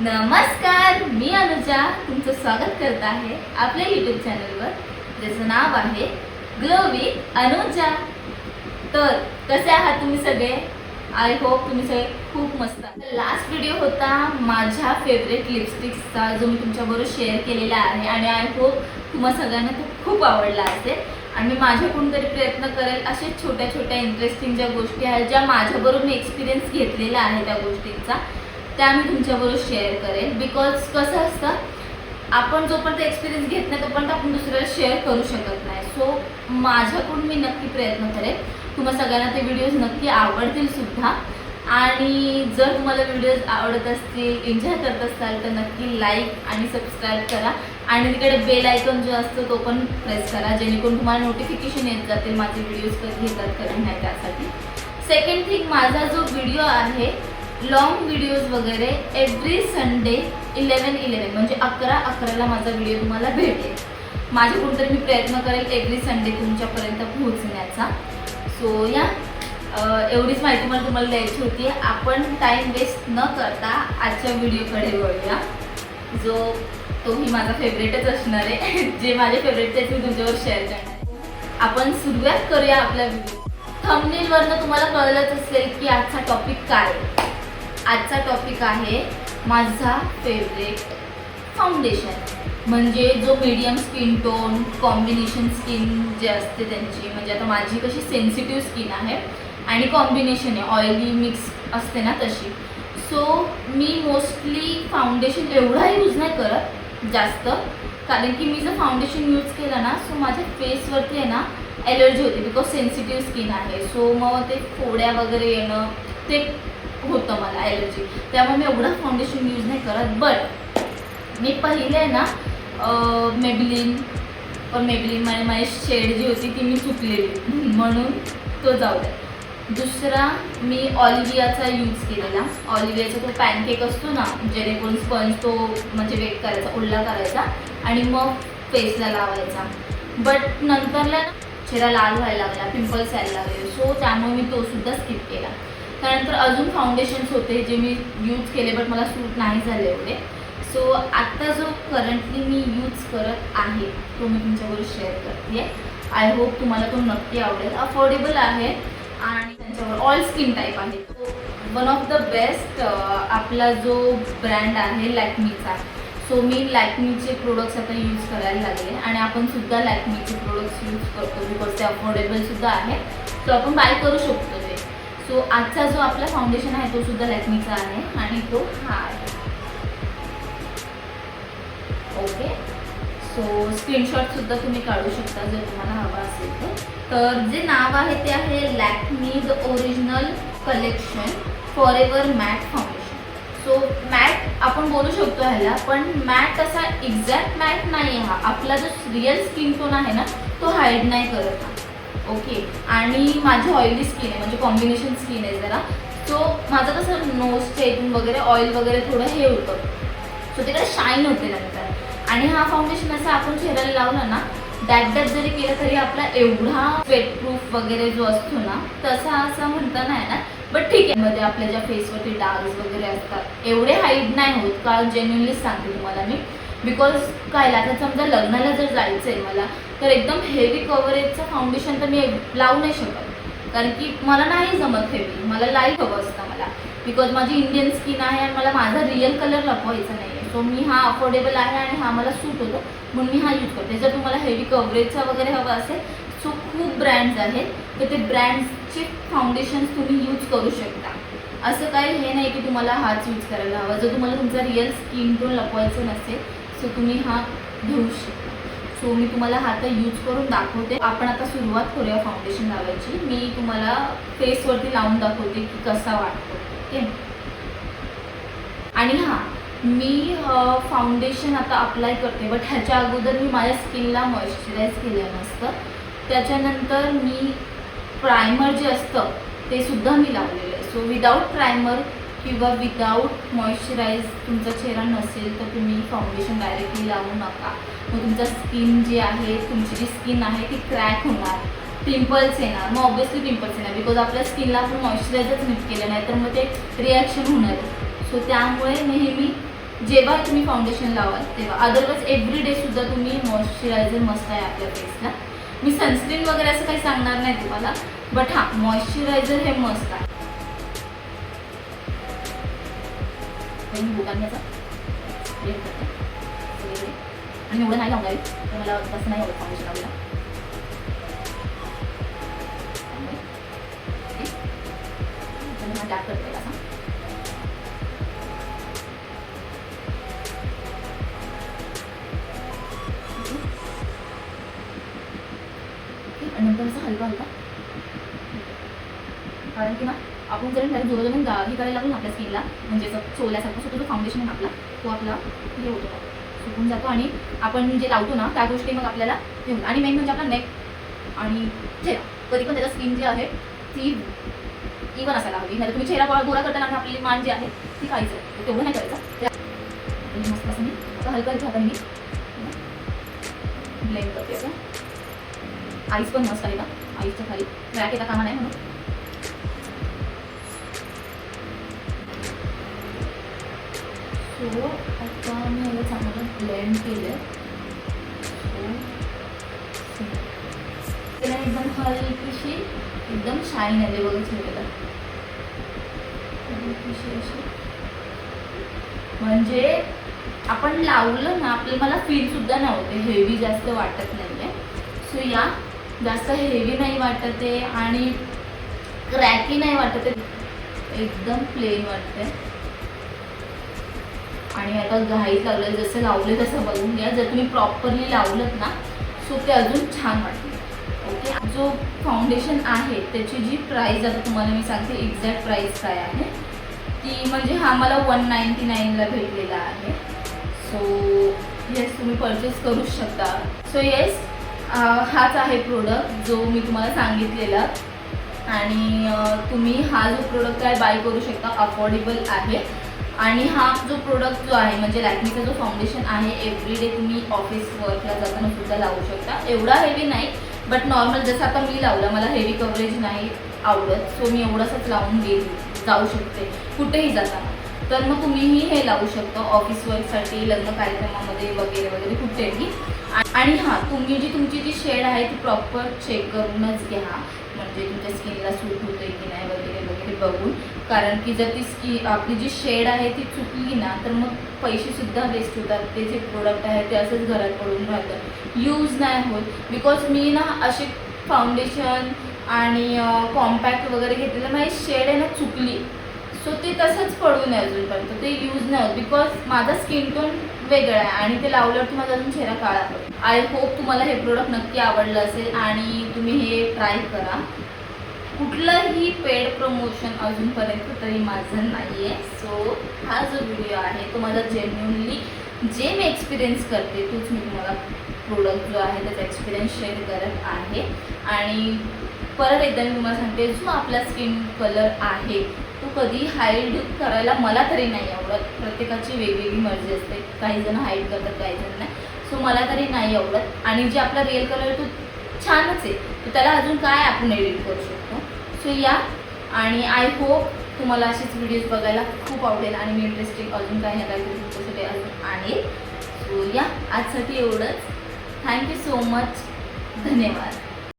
नमस्कार, मी अनुजा तुमचं स्वागत करत आहे आपल्या यूट्यूब चॅनलवर, ज्याचं नाव आहे ग्लो विथ अनुजा. तर कसे आहात तुम्ही सगळे? आय होप तुम्ही सगळे खूप मस्त आहात. लास्ट व्हिडिओ होता माझ्या फेवरेट लिपस्टिक्सचा, जो मी तुमच्याबरोबर शेअर केलेला आहे आणि आय होप तुम्हा सगळ्यांना तो खूप आवडला असेल. आणि मी माझ्याकडून तरी प्रयत्न करेल अशा छोट्या छोट्या इंटरेस्टिंग ज्या गोष्टी आहेत, ज्या माझ्याबरोबर मी एक्सपिरियन्स घेतलेला आहे त्या गोष्टींचा, त्या मी तुमच्याबरोबर शेअर करेल. बिकॉज कसं असतं, आपण जोपर्यंत एक्सपिरियन्स घेत नाही तोपर्यंत आपण दुसऱ्याला शेअर करू शकत नाही. सो माझ्याकडून मी नक्की प्रयत्न करेल. तुम्हा सगळ्यांना ते व्हिडिओज नक्की आवडतील सुद्धा. आणि जर तुम्हाला व्हिडिओज आवडत असतील, एन्जॉय करत असाल, तर नक्की लाईक आणि सबस्क्राईब करा. आणि तिकडे बेल आयकॉन जो असतो तो पण प्रेस करा, जेणेकरून तुम्हाला नोटिफिकेशन येत जातील माझे व्हिडिओज कधी येतात कधी नाही त्यासाठी. सेकंड थिंग, माझा जो व्हिडिओ आहे लॉंग व्हिडिओज वगैरे एव्हरी संडे 11:11 म्हणजे 11:11ला माझा व्हिडिओ तुम्हाला भेटेल. माझ्याकडून तरी मी प्रयत्न करेल एव्हरी संडे तुमच्यापर्यंत पोहोचण्याचा. सो या एवढीच माहिती मला तुम्हाला द्यायची होती. आपण टाईम वेस्ट न करता आजच्या व्हिडिओकडे वळूया, जो तोही माझा फेवरेटच असणार आहे. जे माझे फेवरेट तेच मी तुमच्यावर शेअर करणार आहे. आपण सुरुवात करूया आपल्या व्हिडिओ. थंबनेलवरनं तुम्हाला कळलंच असेल की आजचा टॉपिक काय आहे. आजचा टॉपिक आहे माझा फेवरेट फाउंडेशन, म्हणजे जो medium skin tone combination skin जे असते त्यांची. म्हणजे आता माझी कशी सेन्सिटिव्ह स्किन आहे आणि कॉम्बिनेशन आहे, ऑइली मिक्स असते ना तशी. सो मी मोस्टली फाउंडेशन एवढा यूज नाही करत जास्त, कारण की मी जर फाउंडेशन यूज केलं ना, सो माझ्या फेसवरती आहे ना ॲलर्जी होते, बिकॉज सेन्सिटिव्ह स्किन आहे. सो मग ते फोड्या वगैरे येणं ते होतं मला ॲलर्जी, त्यामुळे मी एवढं फाउंडेशन यूज नाही करत. बट मी पहिले आहे ना मेबलिन माझी शेड जी होती ती मी चुकलेली, म्हणून तो जाऊ द्या. दुसरा मी ऑलिव्हियाचा यूज केलेला. ऑलिव्हियाचा तो पॅनकेक असतो ना, जेणेकरून स्पंज तो म्हणजे वेट करायचा, ओला करायचा आणि मग फेसला लावायचा. बट नंतरला चेहरा लाल व्हायला लागला, पिंपल्स यायला लागले. सो त्यामुळे मी तो सुद्धा स्किप केला. त्यानंतर अजून फाउंडेशन्स होते जे मी यूज केले, बट मला सूट नाही झाले एवढे. सो आत्ता जो करंटली मी यूज करत आहे तो मी तुमच्याबरोबर शेअर करते. आय होप तुम्हाला तो नक्की आवडेल. अफोर्डेबल आहे आणि त्यांच्यावर ऑल स्किन टाईप आहे. तो वन ऑफ द बेस्ट आपला जो ब्रँड आहे लॅक्मीचा. सो मी लॅक्मीचे प्रोडक्ट्स आता यूज करायला लागले आणि आपण सुद्धा लॅक्मीचे प्रोडक्ट्स यूज करतो, बिकॉज ते अफोर्डेबल सुद्धा आहे. सो आपण बाय करू शकतो ते. सो आजचा जो आपला फाउंडेशन आहे तो सुद्धा लॅक्मीचा आहे आणि तो हा आहे. ओके, सो स्क्रीनशॉटसुद्धा तुम्ही काढू शकता जर तुम्हाला हवा असेल तर. जे नाव आहे ते आहे Lakme the original collection forever matte foundation. So matte आपण बोलू शकतो ह्याला, पण मॅट असा एक्झॅक्ट मॅट नाही आहे. हा आपला जो रिअल स्किन टोन आहे ना तो हाईड नाही करत हा. ओके, आणि माझी ऑइली स्किन आहे, म्हणजे कॉम्बिनेशन स्किन आहे जरा. सो माझं कसं नोजच्या इथून वगैरे ऑइल वगैरे थोडं हे होतं, सो तिकडे शाईन होते नंतर. आणि हा फाउंडेशन असा आपण चेहऱ्याला लावला ना, डॅट जरी केलं तरी आपला एवढा स्वेट प्रूफ वगैरे जो असतो ना तसा असं म्हणता नाही ना. बट ठीक आहे, मध्ये आपल्या ज्या फेसवरती डार्क्स वगैरे असतात एवढे हाईड नाही होत का, जेन्युइनलीच सांगते तुम्हाला मी. बिकॉज काय, आता समजा लग्नाला जर जायचं आहे मला, तर एकदम हेवी कव्हरेजचं फाउंडेशन तर मी लावू नाही शकत, कारण की मला नाही जमत हेवी. मला लाईट हवं असतं मला, बिकॉज माझी इंडियन स्किन आहे आणि मला माझा रिअल कलर लपवायचा नाही आहे. सो मी हा अफोर्डेबल आहे आणि हा मला सूट होतो म्हणून मी हा यूज करते. जर तुम्हाला हेवी कव्हरेजचा वगैरे हवं असेल, सो खूप ब्रँड्स आहेत, तर ते ब्रँड्सचे फाउंडेशन्स तुम्ही यूज करू शकता. असं काही हे नाही की तुम्हाला हाच यूज करायला हवा. जर तुम्हाला तुमचा रिअल स्किन टोन लपवायचं नसेल, सो तुम्ही हा घेऊ शकता. सो मी तुम्हाला हा आता यूज करून दाखवते. आपण आता सुरुवात करूया फाउंडेशन लावायची. मी तुम्हाला फेसवरती लावून दाखवते की कसा वाटतो. ओके, आणि हां, मी फाउंडेशन आता अप्लाय करते, बट ह्याच्या अगोदर मी माझ्या स्किनला मॉइश्चराईज केलं नसतं. त्याच्यानंतर मी प्रायमर जे असतं ते सुद्धा मी लावलेलं आहे. सो विदाऊट प्रायमर किंवा विदाऊट मॉइश्चराईज तुमचा चेहरा नसेल तर तुम्ही फाउंडेशन डायरेक्टली लावू नका. मग तुमचा स्किन जी आहे, तुमची जी स्किन आहे ती क्रॅक होणार, पिंपल्स येणार. मग ऑब्व्हियसली पिंपल्स येणार, बिकॉज आपल्या स्किनला आपण मॉइश्चरायझरच नीट केलं नाही तर मग ते रिॲक्शन होणार आहे. सो त्यामुळे नेहमी जेव्हा तुम्ही फाउंडेशन लावाल तेव्हा. अदरवाईज एव्हरीडे सुद्धा तुम्ही मॉइश्चरायझर मस्त आहे आपल्या फेसला. मी सनस्क्रीन वगैरे असं काही सांगणार नाही तुम्हाला, बट हां मॉइश्चरायझर हे मस्त आहे. मी बोटांनी याचा स्प्रे करते सगळीकडे. आणि एवढं नाही लावणार आहे, मला तसं नाही आवडत फाउंडेशन लावायला. टॅप करते असा. आणि नंतर असं हलका हलका, कारण की ना आपण जर डायरेक्ट जोराजोराने हे करायला लागलो ना आपल्या स्किनला, म्हणजे असं चोळल्यासारखं स्वतः जो फाउंडेशन आहे आपला तो आपला हे होतो, सुकून जातो. आणि आपण जे लावतो ना त्या गोष्टी मग आपल्याला हे होतं. आणि मेन म्हणजे आपला नेक आणि चेहरा, कधी पण त्याचा स्किन जी आहे ती इव्हन असायला हवी. नाही तुम्ही चेहरा गोरा करताना आणि आपली मान जी आहे ती खायचं, तेवढं नाही करायचं. मस्त असं मी आता हलका हलका हाताने मी ब्लेंड करते. असं आईस पण मस्त आहे का, आईसच्या खाली क्रॅक येता कामा नाही म्हणून. सो आता मी याला चांगलं ब्लेंड केलं. त्याला एकदम हलकीशी एकदम शाईन आले बघा चेहऱ्याला, हलकीशी अशी. म्हणजे आपण लावलं ना आपल्याला मला फील सुद्धा नाही होते, हेवी जास्त वाटत नाही आहे. सो या जास्त हेवी नाही वाटत आहे आणि क्रॅकी नाही वाटत आहे, एकदम प्लेन वाटते. आणि आता घाईत लावलं, जसं लावलं तसं बघून घ्या. जर तुम्ही प्रॉपरली लावलं ना सो ते अजून छान वाटते. ओके, जो फाउंडेशन आहे त्याची जी प्राईस आता तुम्हाला मी सांगते एक्झॅक्ट प्राईस काय आहे ती. म्हणजे हा मला 199ला भेटलेला आहे. सो येस तुम्ही परचेस करू शकता. सो येस हाच आहे प्रोडक्ट जो मी तुम्हाला सांगितलेला. आणि तुम्ही हा जो प्रोडक्ट आहे बाय करू शकता, अफोर्डेबल आहे. आणि हा जो प्रोडक्ट जो आहे म्हणजे लॅक्मेचा जो फाउंडेशन आहे एव्हरीडे तुम्ही ऑफिस वर्कला जाताना सुद्धा लावू शकता. एवढा हेवी नाही बट नॉर्मल जसं आता मी लावलं, मला हेवी कव्हरेज नाही आवडत. सो मी एवढंसंच लावून जाऊ शकते कुठेही जाताना. तर मग तुम्हीही हे लावू शकता ऑफिस वर्कसाठी, लग्न कार्यक्रमामध्ये वगैरे वगैरे कुठेही. आणि हां तुम्ही तुमची जी शेड आहे ती प्रॉपर चेक करूनच घ्या, म्हणजे तुमच्या स्किनला सूट होतं की नाही वगैरे वगैरे बघून. कारण की जर ती आपली जी शेड आहे ती चुकली ना तर मग पैसेसुद्धा वेस्ट होतात. ते जे प्रोडक्ट आहे ते असंच घरात पडून राहतं, यूज नाही होत. बिकॉज मी ना असे फाउंडेशन आणि कॉम्पॅक्ट वगैरे घेतलेलं, माझी शेड आहे ना चुकली. सो ते तसंच पडून आहे अजूनपर्यंत, ते यूज नाही होत. बिकॉज माझा स्किन टोन वेगळा आहे आणि ते लावल्यावरती माझा अजून चेहरा काळा पडतो. आय होप तुम्हाला हे प्रोडक्ट नक्की आवडलं असेल आणि तुम्ही हे ट्राय करा. कुठलंही पेड प्रमोशन अजूनपर्यंत तरी माझं नाही आहे. सो हा जो व्हिडिओ आहे तो माझा जेन्युनली जे मी एक्सपिरियन्स करते तोच मी तुम्हाला प्रोडक्ट जो आहे त्याचा एक्सपिरियन्स शेअर करत आहे. आणि परत एकदा मी तुम्हाला सांगते, जो आपला स्किन कलर आहे तो कधी हाईड करायला मला तरी नाही आवडत. प्रत्येकाची वेगवेगळी मर्जी असते, काही जण हाईड करतात काही जण नाही. सो मला तरी नाही आवडत. आणि जे आपला रिअल कलर तो छानच आहे, तर त्याला अजून काय आपण एडिट करू शकतो. सो या, आणि आय होप तुम्हाला असेच व्हिडिओज बघायला खूप आवडेल आणि मी इंटरेस्टिंग अजून काही ना काही तुमच्यासाठी अजून आणेल. सो या आजसाठी एवढंच. थँक्यू सो मच, धन्यवाद.